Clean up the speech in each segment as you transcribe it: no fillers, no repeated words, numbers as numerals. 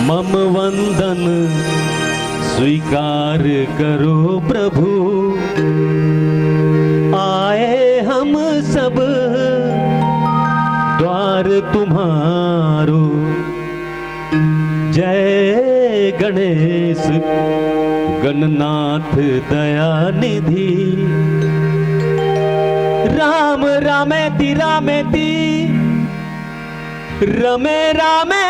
मम वंदन स्वीकार करो प्रभु, आए हम सब द्वार तुम्हारो। जय गणेश गणनाथ दयानिधि, राम रामेति रामेति रमे रामे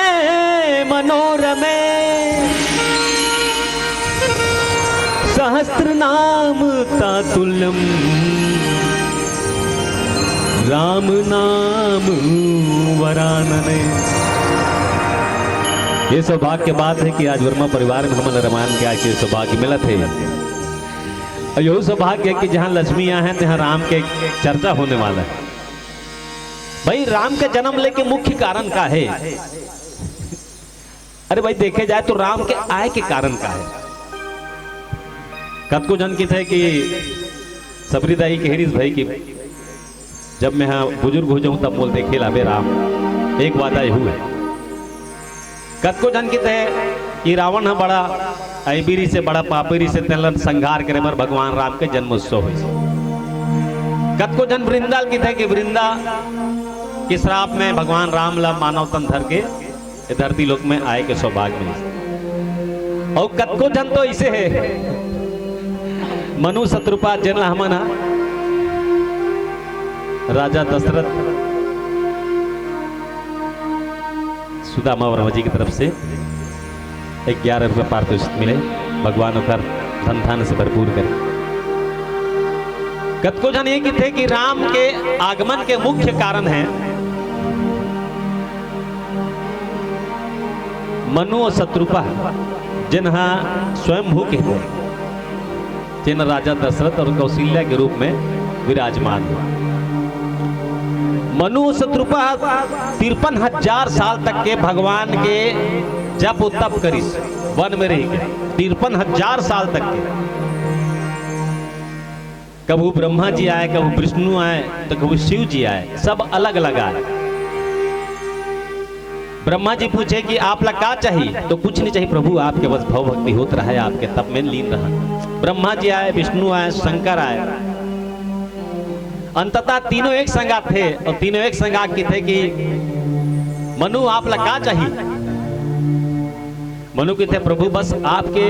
मनोरमे, सहस्त्र नाम तातुल्यम राम नाम वरानने। ये सौभाग्य की बात है कि आज वर्मा परिवार में हमारे रामायण के आज के सौभाग्य मिला थे। और यही सौभाग्य है कि जहां लक्ष्मी हैं तहां राम के चर्चा होने वाला है। भाई राम का जन्म लेके मुख्य कारण का है? अरे भाई देखे जाए तो राम के आय के कारण का है। कतको जन की थे कि सबरीदाई के हेरिस भाई की जब मैं यहाँ बुजुर्ग हो जाऊं तब बोल देखे लाबे राम एक वादा हुए। कतको जन की थे कि रावण है बड़ा ऐबीरी से बड़ा पापीरी से तेलन संहार करे मर भगवान राम के जन्मोत्सव हो। कतको जन वृंदाल की थे कि वृंदा कि श्राप में भगवान राम ला मानव तन धर के धरती लोक में आए के सौभाग्य मिले। और कतको जन तो इसे है मनु शत्रुपा जन हमना राजा दशरथ सुदामा वर्मा जी की तरफ से 11 रुपये पारितोषिक मिले, भगवान उधर धन धान से भरपूर करे। कतको जन ये थे कि राम के आगमन के मुख्य कारण है मनु और शत्रुपा जिन्हा स्वयंभू के हुए, जिन राजा दशरथ और कौशल्या के रूप में विराजमान हुआ। मनु और शत्रुपा 53,000 साल तक के भगवान के जप तप करी वन में रह गए। 53,000 साल तक के कभी ब्रह्मा जी आए, कभी विष्णु आए, तो कभी शिव जी आए, सब अलग अलग आए। ब्रह्मा जी पूछे कि आप लग क्या चाहिए? तो कुछ नहीं चाहिए प्रभु, आपके बस भव भक्ति होत रहा है, आपके तप में लीन रहा। ब्रह्मा जी आए, विष्णु आए, शंकर आए, अंततः तीनों एक संगात थे। और तीनों एक संगात की थे कि मनु आप लग क्या चाहिए? मनु के थे प्रभु बस आपके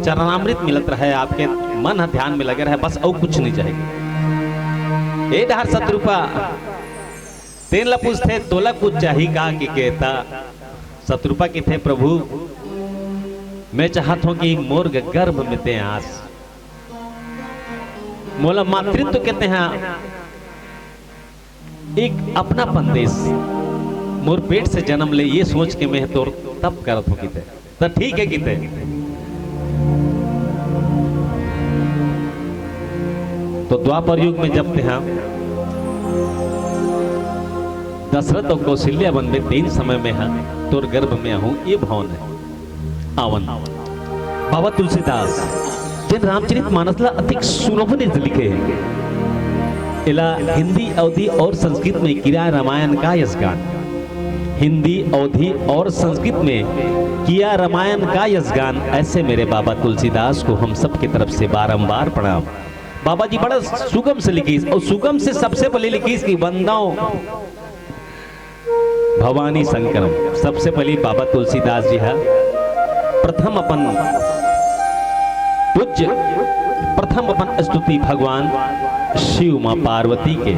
चरणामृत मिलत रहे, आपके मन ध्यान में लगे रहे, बस और कुछ नहीं चाहिए। ए डहर शत्रुपा तेन ला पूछते तोला कुछ चाहिए का कि कहता शत्रुपा की थे प्रभु मैं चाहत हूं कि मोर गर्भ में ते आस, मोला मातृत्व कहते हैं एक अपनापन देश, मोर पेट से जन्म ले ये सोच के मैं तो तब करत हूं किते। तो ठीक है किते तो द्वापर युग में जब थे दशरथ और कौशल्या वन में 3 समय में है तोर गर्भ में हूं, ये भावन है आवन। बाबा तुलसीदास जिन रामचरित मानस ला अधिक सुलभ लिखे हैं, इला हिंदी अवधि और संस्कृत में किया रामायण का यश गान। हिंदी अवधि और संस्कृत में किया रामायण का यश गान। ऐसे मेरे बाबा तुलसीदास को हम सब की तरफ से बारंबार प्रणाम। बाबा जी बड़ा सुगम से लिखी, और सुगम से सबसे पहले लिखी कि वंदाओ भवानी शंकरम। सबसे पहले बाबा तुलसीदास जी है प्रथम अपन स्तुति भगवान शिव मां पार्वती के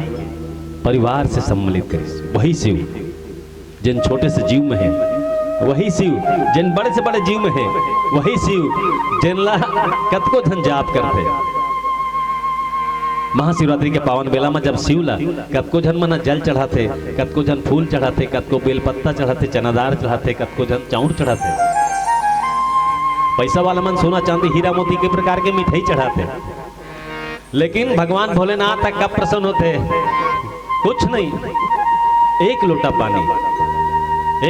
परिवार से सम्मिलित करे। वही शिव जिन छोटे से जीव में है, वही शिव जिन बड़े से बड़े जीव में है, वही शिव जिन ला कतको धन जाप करते। महाशिवरात्रि के पावन बेला में जब शिवला कतको जन मना जल चढ़ाते, कतको जन फूल चढ़ाते, कतको बेलपत्ता चढ़ाते, चनादार चढ़ाते, कतको जन चाउर चढ़ाते। पैसा वाला मन सोना चांदी हीरा मोती के प्रकार के मिठाई चढ़ाते। लेकिन भगवान भोलेनाथ तक कब प्रसन्न होते? कुछ नहीं, एक लोटा पानी,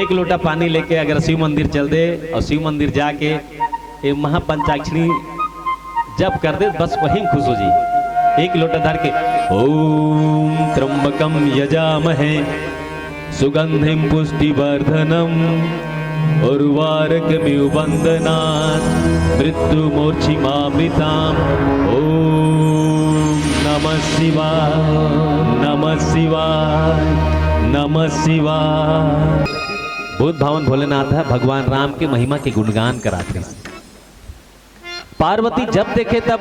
एक लोटा पानी लेके अगर शिव मंदिर चल दे और शिव मंदिर जाके ये महापंचाक्षरी जब कर दे, बस वही खुश हो जी। एक लोटा धर के ओम त्र्यंबकम यजामहे सुगंधिम पुष्टिवर्धनम उर्वारकमिवन्दनात् मृत्युमूर्छिमामृताम्। ॐ नमः शिवाय, नमः शिवाय, नमः शिवाय। बुद्ध भवन भोलेनाथ है, भगवान राम की महिमा के गुणगान कराते। पार्वती जब देखे तब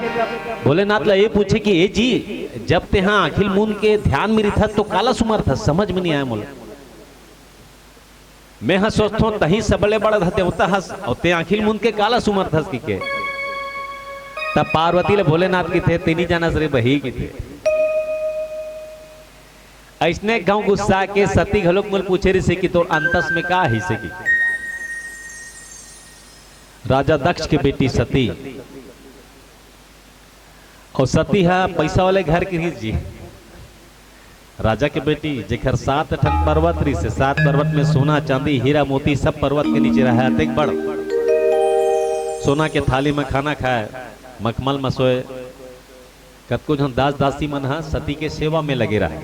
भोलेनाथ ला ये पूछे कि ए जी जब ते हाँ अखिल मून के ध्यान में था तो काला सुमर था, समझ में नहीं आया मोला। मैं हाँ सोचता हूँ तही सबले बड़ा था देवता हस और ते अखिल मून के काला सुमर था के। तब पार्वती ले भोलेनाथ की थे तीन जाना सरे बही की थे। ऐसने गांव गुस्सा के सती घलोक मुल पूछे रही से कि तो अंतस में का हिस्से की। राजा दक्ष के बेटी सती और सती है पैसा वाले घर की ही जी। राजा के बेटी जेखर 7 ठन पर्वत रही से 7 पर्वत में सोना चांदी हीरा मोती सब पर्वत के नीचे रहा है। एक बड़ सोना के थाली में खाना खाए, मखमल में सोए। कतको जन दास दासी मन है सती के सेवा में लगे रहे।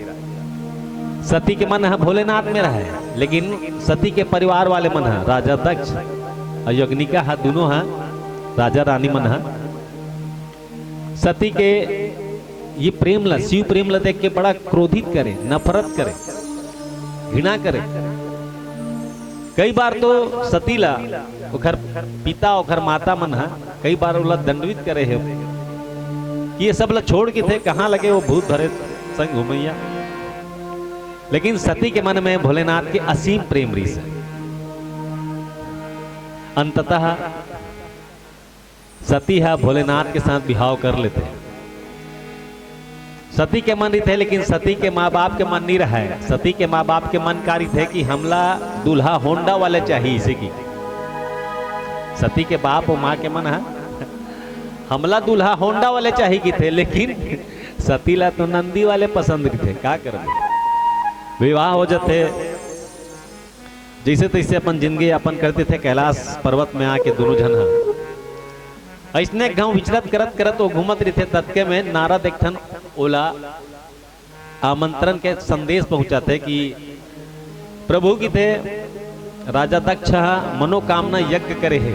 सती के मन है भोलेनाथ में रहे, लेकिन सती के परिवार वाले मन है राजा दक्ष अयोग्निका है, दोनों हैं राजा रानी मन है। सती के ये प्रेम ला शिव प्रेम ला देख के बड़ा क्रोधित करे, नफरत करे, घृणा करे। कई बार तो सती ला ओखर पिता ओखर माता मन है कई बार उला दंडवित करे है कि ये सब ला छोड़ के थे कहाँ लगे वो भूत भरे संग घुमैया। लेकिन सती के मन में भोलेनाथ के असीम प्रेम रीस है। अंततः सती है भोलेनाथ के साथ विवाह कर लेते हैं। सती के मन थे लेकिन सती के माँ बाप के मन नहीं रहा है। सती के माँ बाप के मन कारी थे कि हमला दूल्हा होंडा वाले चाहिए इसे की। सती के बाप और माँ के मन है हमला दूल्हा होंडा वाले चाहिए की थे, लेकिन सती ला तो नंदी वाले पसंद थे। क्या करें, विवाह हो जाते जैसे तैसे अपन जिंदगी अपन करते थे। कैलाश पर्वत में आके दोनों जन ऐसने गांव विचरत करत करत वो घूमत रहे थे। तत्के में नारद एक ठन ओला आमंत्रण के संदेश पहुंचाते कि प्रभु की थे राजा दक्ष मनोकामना यज्ञ करे है।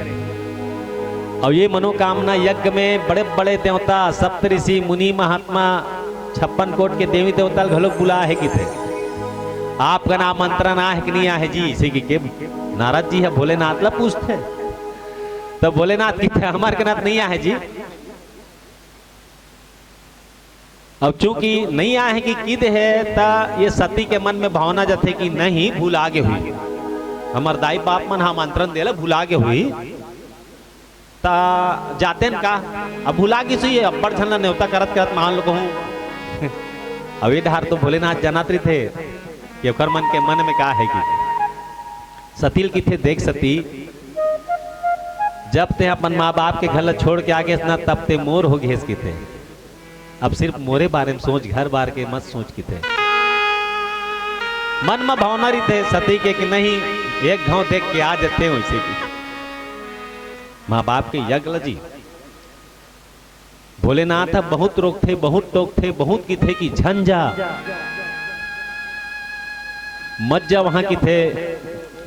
और ये मनोकामना यज्ञ में बड़े बड़े देवता सप्तऋषि मुनि महात्मा 56 कोट के देवी देवता घलोक बुला है कि थे। आपका आमंत्रण आ है कि नहीं आ है जी? इसे की के नारद जी है भोलेनाथ ला पूछते तब भोलेनाथ की थे हमारे के नाथ नहीं आ है जी। अब चूंकि नहीं आए हैं कि किद है ता ये सती के मन में भावना जाते कि नहीं भूल आगे हुई हमार दाई बाप मन आमंत्रण देला भूल आगे हुई ता जाते न का अब भूला की सुई अब्बड़ झलना न्योता करत करत मान लो कहूँ। अब ये धार तो भोलेनाथ जनात्री थे कि ओकर मन के मन में का है कि सतील की थे देख सती जब ते अपन माँ बाप के घर छोड़ के आगे ना तब ते मोर हो घेस की थे। अब सिर्फ मोरे बारे में सोच, घर बार के मत सोच की थे। मन में भावना रही थे सती के कि नहीं एक गांव देख के आ जाते वैसे की माँ बाप के यज्ञ लजी। भोलेनाथ बहुत रोक थे, बहुत टोक थे, बहुत की थे कि झंझा मत जा वहां की थे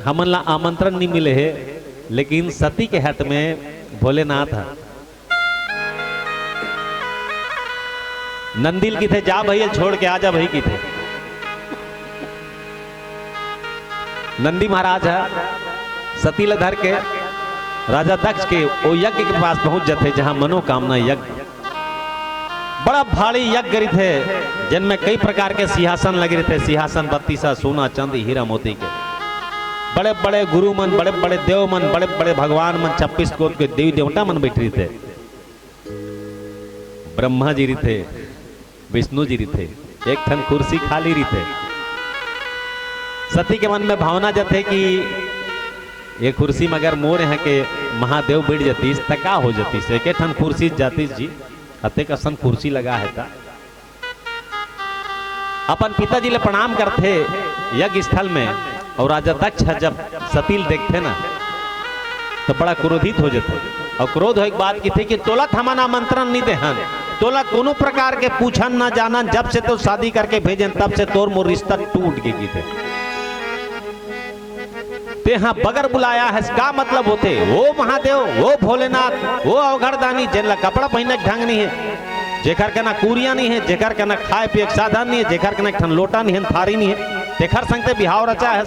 हमन ला आमंत्रण नहीं मिले है। लेकिन सती के हाथ में भोलेनाथ है। नंदिल की थे जा भैया छोड़ के आजा भाई की थे। नंदी महाराज है सती ला धर के राजा दक्ष के वो यज्ञ के पास पहुंच जाते जहां मनोकामना यज्ञ बड़ा भारी यज्ञ करी थे जिनमें कई प्रकार के सिंहासन लगे थे। सिंहासन 32 सोना चांदी हीरा मोती के बड़े बड़े गुरु मन, बड़े बड़े देव मन, बड़े बड़े भगवान मन, 26 कोट के देवी देवता मन बैठ रहे थे। ब्रह्मा जी रही थे, विष्णु जी रही थे, एक ठन कुर्सी खाली रही थे। सती के मन में भावना जाते कि ये कुर्सी मगर मोर यहाँ के महादेव बैठ जाती तका हो जाती से एक ठन कुर्सी जाती जी अते कसन कुर्सी लगा है था। अपन पिताजी ले प्रणाम करते यज्ञ स्थल में और राजा दक्ष जब सतील देखते ना तो बड़ा क्रोधित हो जाते। और क्रोध हो एक बात की थी कि तोला थमन आमंत्रण नहीं दे हन, तोला कोनो प्रकार के पूछन ना जानन, जब से तो शादी करके भेजन तब से तोर मोर रिश्ता टूट गई थे। ते हाँ बगर बुलाया है, का मतलब होते वो महादेव, वो भोलेनाथ, वो अवघड़दानी जिनला कपड़ा पहनने ढंग नहीं है, जेकर के ना कुरिया नहीं है, जेकर के ना खाए पिए साधन नहीं है, जेकर के ना ठन लोटा नहीं है, थारी नहीं है, तेखर संगते बिहाव रचा है।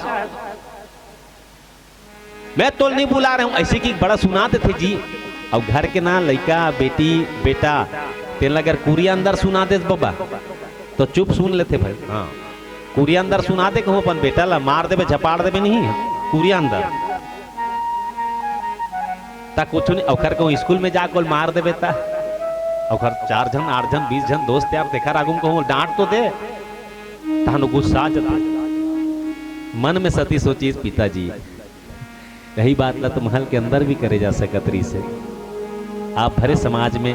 मैं तो नहीं बुला रहा हूँ, ऐसे की बड़ा सुनाते थे जी। अब घर के ना लड़का बेटी बेटा तेल अगर कुरिया अंदर सुना दे बाबा तो चुप सुन लेते भाई। हाँ कुरिया अंदर सुना दे कहूँ अपन बेटा ला मार देवे झपाड़ देवे नहीं कुरिया अंदर ता कुछ नहीं अखर कहूँ स्कूल में जाकर मार देवे ता अखर 4 जन 8 जन 20 जन दोस्त यार देखा आगुम कहूँ डांट तो दे तानो गुस्सा जाते मन में सती सोची पिताजी यही बात ला तो महल के अंदर भी करे जा सकतरी से आप भरे समाज में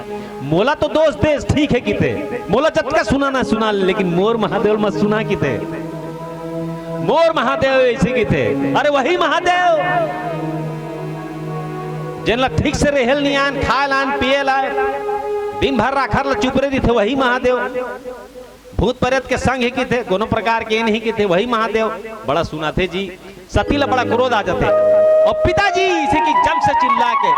मोला तो दोस्त देश ठीक है किते मोला चटका सुना ना सुना लेकिन मोर महादेव मत सुना किते मोर महादेव ऐसे किते अरे वही महादेव जिनला ठीक से रेहल नियान खाए लान पिए ला दिन भर राखर ला चुप रही थे वही महादेव भूत प्रेत के संग ही किते कोनो प्रकार के नहीं किते वही महादेव बड़ा सुना थे जी। सती ला बड़ा क्रोध आ जाते और पिताजी इसी की जम से चिल्ला के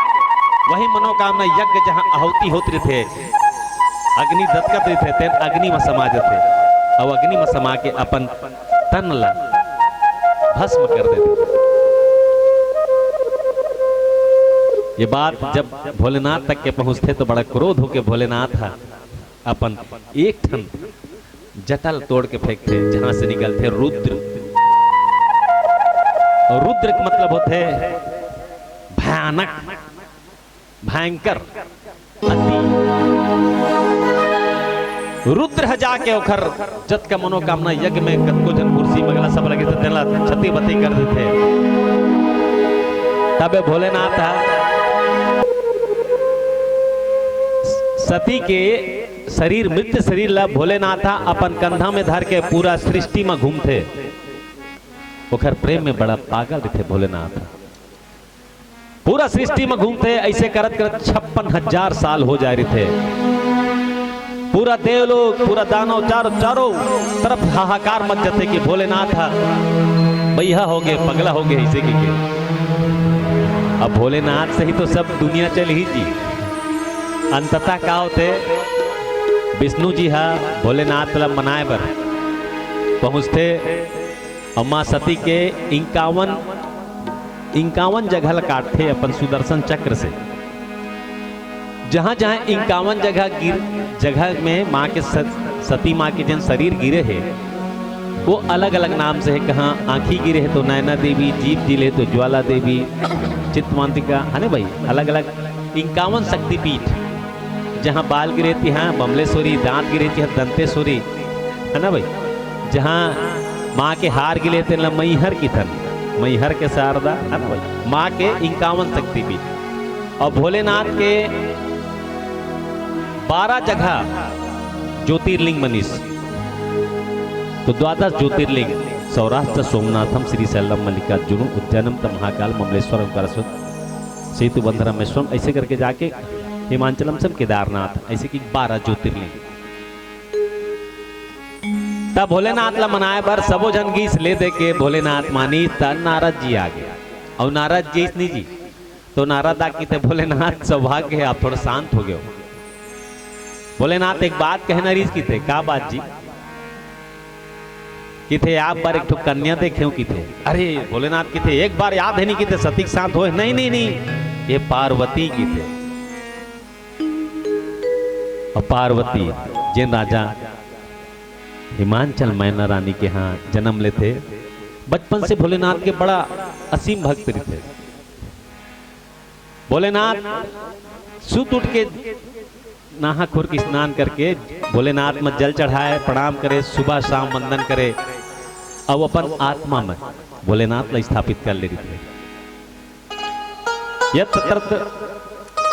वही मनोकामना यज्ञ जहां आहुति होते थे अग्नि दत्कत थे तेन अग्नि में समा जाते और अग्नि में समा के अपन तन ला भस्म कर देते। ये बात जब भोलेनाथ तक के पहुंचते तो बड़ा क्रोध होके भोलेनाथ अपन एक ठन जटल तोड़ के फेंकते जहां से निकलते रुद्र। और रुद्र का मतलब होते भयानक भयंकर अति रुद्र जाके ओखर जत का मनोकामना यज्ञ में कतको जन कुर्सी मगला सब लगे थे तेला छती बती कर देते तबे भोलेनाथ सती के शरीर मृत शरीर ला भोलेनाथ अपन कंधा में धर के पूरा सृष्टि में घूमते ओखर प्रेम में बड़ा पागल थे भोलेनाथ पूरा सृष्टि में घूमते ऐसे करत करत 56,000 साल हो जा रहे थे। पूरा देवलोक पूरा दानव चारों तरफ हाहाकार मच जाते कि भोलेनाथ भैया हो गए पगला हो गए ऐसे की के। अब भोलेनाथ से ही तो सब दुनिया चल ही जी। अंततः क्या होते विष्णु जी हा भोलेनाथ ला मनाए बर पहुंचते और मां सती के 51 जगह काटते अपन सुदर्शन चक्र से। जहां जहां 51 जगह में माँ के सती माँ के जन शरीर गिरे है वो अलग अलग नाम से है। कहाँ आँखी गिरे है तो नैना देवी, जीभ जिले तो ज्वाला देवी, चित्तवंतिका है ना भाई अलग अलग 51 शक्तिपीठ। जहाँ बाल गिरे थी हाँ बमलेश्वरी, दांत गिरे थी दंतेश्वरी है ना भाई। जहाँ माँ के हार गिले थे मैहर की थन मैहर के शारदा है ना भाई माँ के 51 शक्तिपीठ। और भोलेनाथ के 12 जगह ज्योतिर्लिंग मनीष तो 12 ज्योतिर्लिंग सौराष्ट्र सोमनाथम श्रीशैलम मल्लिकार्जुन उज्जैनम त महाकाल ममलेश्वरम करस्वत सेतु बंधरमेश्वरम ऐसे करके जाके हिमाचलम से केदारनाथ ऐसे की 12 ज्योतिर्लिंग। तब भोलेनाथ ला मनाए बर सबो जन गीस ले दे के भोलेनाथ मानी तन नारद जी आ गया। और नारद जी नहीं जी तो नारद आके थे भोलेनाथ सौभाग्य है आप थोड़ा शांत हो गए। भोलेनाथ एक बात कहना रीस की थे का बात जी कि थे आप बार एक कन्या देखे की थे। अरे भोलेनाथ की थे एक बार याद है नहीं कि थे सती के साथ हो नहीं नहीं नहीं ये पार्वती की थे। और पार्वती जिन राजा हिमाचल मैना रानी के यहाँ जन्म लेते बचपन से भोलेनाथ के बड़ा असीम भक्त थे। भोलेनाथ सुत उठ के नहा खुर की स्नान करके भोलेनाथ में जल चढ़ाए प्रणाम करे सुबह शाम वंदन करे अब अपन आत्मा में भोलेनाथ ला स्थापित कर ले रही थे।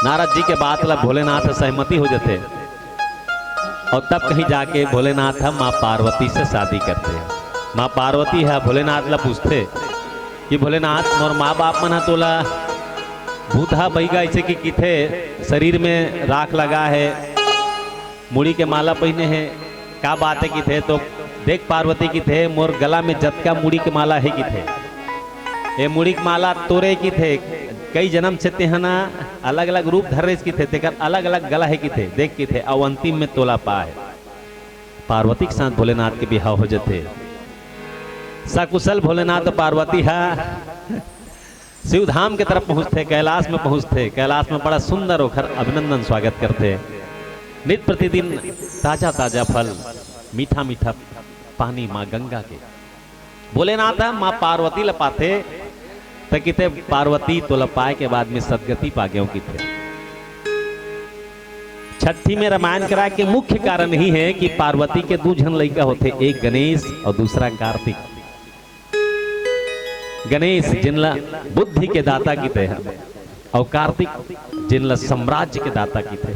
नारद जी के बात ला भोलेनाथ सहमति हो जाते और तब कहीं जाके भोलेनाथ माँ पार्वती से शादी करते हैं। माँ पार्वती है भोलेनाथ ला पूछते कि भोलेनाथ मोर माँ बाप मना तोला भूतहा बैगा ऐसे की थे शरीर में राख लगा है मुड़ी के माला पहने हैं क्या बात है कि थे। तो देख पार्वती की थे मोर गला में जतका मुड़ी के माला है कि थे ये मुड़िक माला तोरे की थे, कई जन्म से तेहना अलग अलग रूप धरे की थे, तेकर अलग अलग गला है की थे, देख की थे और अंतिम में तोला पा है। पार्वती के साथ भोलेनाथ के बिहाव हो जाते, सकुशल भोलेनाथ तो पार्वती है शिवधाम की तरफ पहुंचते, कैलाश में पहुंचते, कैलाश में बड़ा सुंदर होकर अभिनंदन स्वागत करते। नित्य प्रतिदिन ताजा ताजा फल, मीठा मीठा पानी माँ गंगा के भोलेनाथ माँ पार्वती लपाते तकिते पार्वती तो लपाए के बाद में सदगति पाग्यों की थे। छठी में रामायण करा के मुख्य कारण ही है कि पार्वती के दो जन लड़का होते, एक गणेश और दूसरा कार्तिक। गणेश जिनला बुद्धि के दाता की थे और कार्तिक जिनला साम्राज्य के दाता की थे।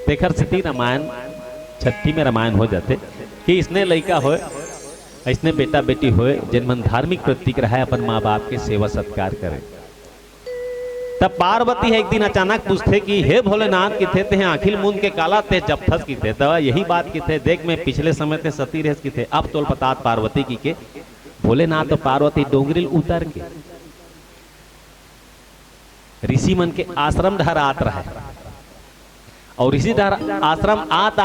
तेखर सिद्धि रामायण छठी में रामायण हो जाते कि इसने लड़का हो, इसने बेटा बेटी होए, जिन मन धार्मिक प्रतीक रहा है अपन माँ बाप के सेवा सत्कार करे। तब पार्वती है एक दिन अचानक पूछते कि हे भोलेनाथ की थे, ते आखिल मुंद के काला ते जपथस की थे, तो यही बात की थे, देख में पिछले समय थे सती रह की थे, अब तोल पतात पार्वती की के भोलेनाथ तो पार्वती डोंगरिल उतर के ऋषि मन के आश्रम ढहर आत रहे और ऋषि ढहर आश्रम आत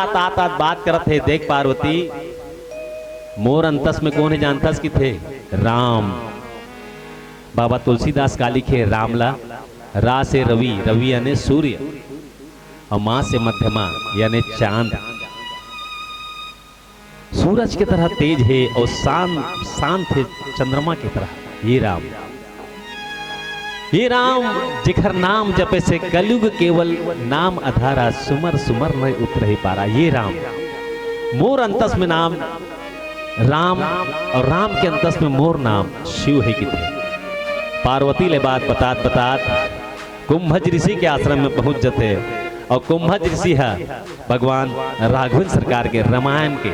बात करत है। देख पार्वती मोर अंतस में कौन है जानतस की थे, राम। बाबा तुलसीदास का लिखे रामला, रा से रवि, रवि यानी सूर्य और मां से मध्यमा यानी चांद। सूरज की तरह तेज है और शांत है चंद्रमा की तरह। ये राम जिखर नाम जपे से कलयुग केवल नाम अधारा, सुमर सुमर नहीं उतर ही पारा। ये राम मोर अंतस में नाम राम और राम के अंतस में मोर नाम शिव है कितने। पार्वती ले बात बतात कुंभज ऋषि के आश्रम में पहुंच जाते और कुंभज ऋषि है भगवान राघवेंद्र सरकार के रामायण के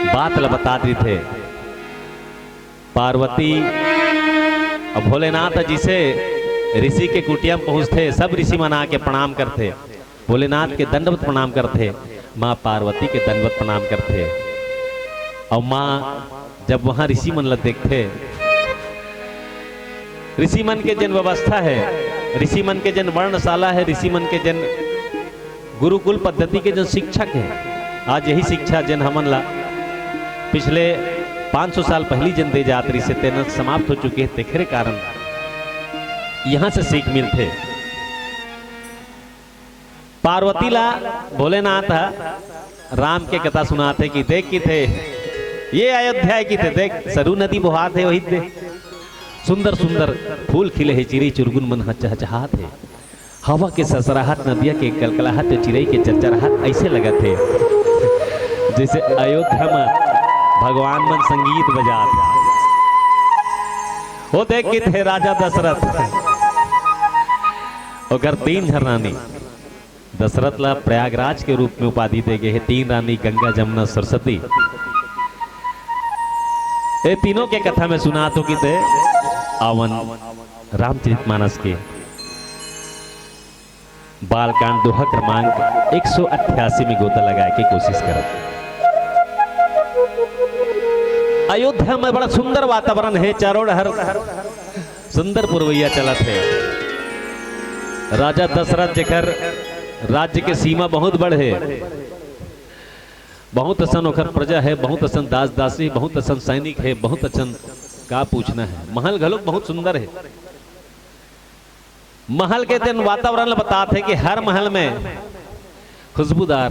बात ल बता रहे थे। पार्वती और भोलेनाथ जिसे ऋषि के कुटिया में पहुंचते, सब ऋषि मना के प्रणाम करते, भोलेनाथ के दंडवत प्रणाम करते, माँ पार्वती के दंडवत प्रणाम करते। और माँ जब वहां ऋषि मन ल देखते, ऋषि मन के जन व्यवस्था है, ऋषि मन के जन वर्णशाला है, ऋषि मन के जन गुरुकुल पद्धति के जन शिक्षक है। आज यही शिक्षा जन हमन ला पिछले 500 साल पहली जन दे जात्री से तेना समाप्त हो चुके हैं। तेखरे कारण यहां से सीख मिलते। पार्वती ला भोलेनाथ राम के कथा सुनाते कि देख की थे ये अयोध्या की थे, देख सरु नदी बहात है, वही दे सुंदर सुंदर फूल खिले है, चिड़ी चुरगुन मन चहचहात है, हवा के ससराहट, नदिया के कलकलाहट, चिड़ई के चरचराहट ऐसे लगत है जैसे अयोध्या में भगवान मन संगीत बजात। वो देख के थे राजा दशरथ और 3 रानी। दशरथ ला प्रयागराज के रूप में उपाधि दे गए है। 3 रानी गंगा जमुना सरस्वती। ये तीनों के कथा में सुना तो कि थे आवन रामचरितमानस के बालकांड दोहा क्रमांक 188 में गोता लगाए की कोशिश करते। अयोध्या में बड़ा सुंदर वातावरण है, चारों हर सुंदर पुरवैया चलत है। राजा दशरथ जेकर राज्य के सीमा बहुत बड़ है, बहुत असन ओखर प्रजा है, बहुत असन दास दासी, बहुत असन सैनिक है, बहुत असन का पूछना है। महल घलोक बहुत सुंदर है। महल के दिन वातावरण बताते हैं कि हर महल में खुशबूदार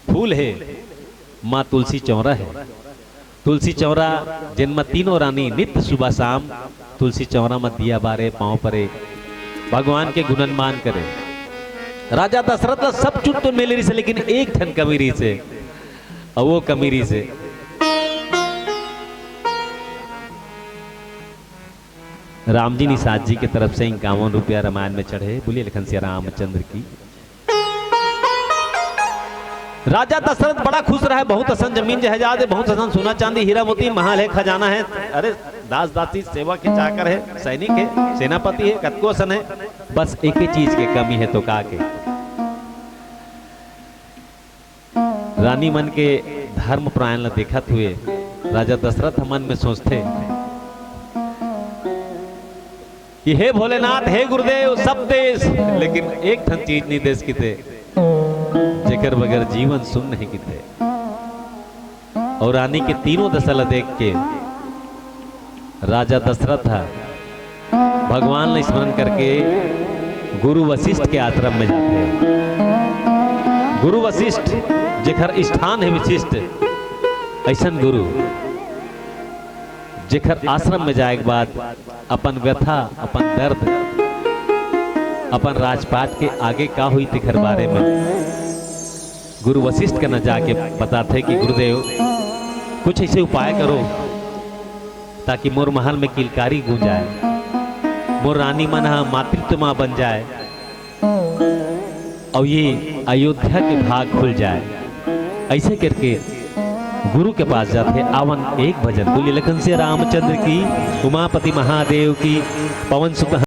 फूल है। माँ तुलसी चौरा है, तुलसी चौरा जिनमें तीनों रानी नित्य सुबह शाम तुलसी चौरा में दिया बारे, पांव परे, भगवान के गुणनमान करे। राजा दशरथ का सब चुट तो मिल रही से, लेकिन एक ठन कमीरी से, और वो कमीरी से राम जी निषाद जी की तरफ से 51 रुपया रामायण में चढ़े। बोलिए लखन सिया रामचंद्र की। राजा दशरथ बड़ा खुश रहा है। बहुत असन जमीन जायदाद है, बहुत असन सोना चांदी हीरा मोती महल है, खजाना है, अरे दास दासी सेवा के चाकर है, सैनिक है, सेनापति है, कतको असन है। बस एक ही चीज के कमी है तो का के रानी मन के धर्म प्रायण देखत हुए राजा दशरथ मन में सोचते कि हे भोलेनाथ, हे गुरुदेव, सब देश, लेकिन एक ठन चीज नहीं देश की थे, जेकर बगैर जीवन सुन नहीं की थे। और रानी के तीनों दशा देख के राजा दशरथ भगवान ने स्मरण करके गुरु वशिष्ठ के आश्रम में जाते हैं। गुरु वशिष्ठ जेखर स्थान है विशिष्ट, ऐसा गुरु जेखर आश्रम में जाए के बाद अपन व्यथा, अपन दर्द, अपन राजपाट के आगे का हुई तिखर बारे में गुरु वशिष्ठ के न जाके बताते कि गुरुदेव कुछ ऐसे उपाय करो ताकि मोर महल में किलकारी गूंज जाए, मोर रानी मन मातृत्व मां बन जाए और ये अयोध्या के भाग खुल जाए। ऐसे करके गुरु के पास जाते। आवन एक भजन बोलिए लखन से रामचंद्र की, उमापति महादेव की, पवन सुत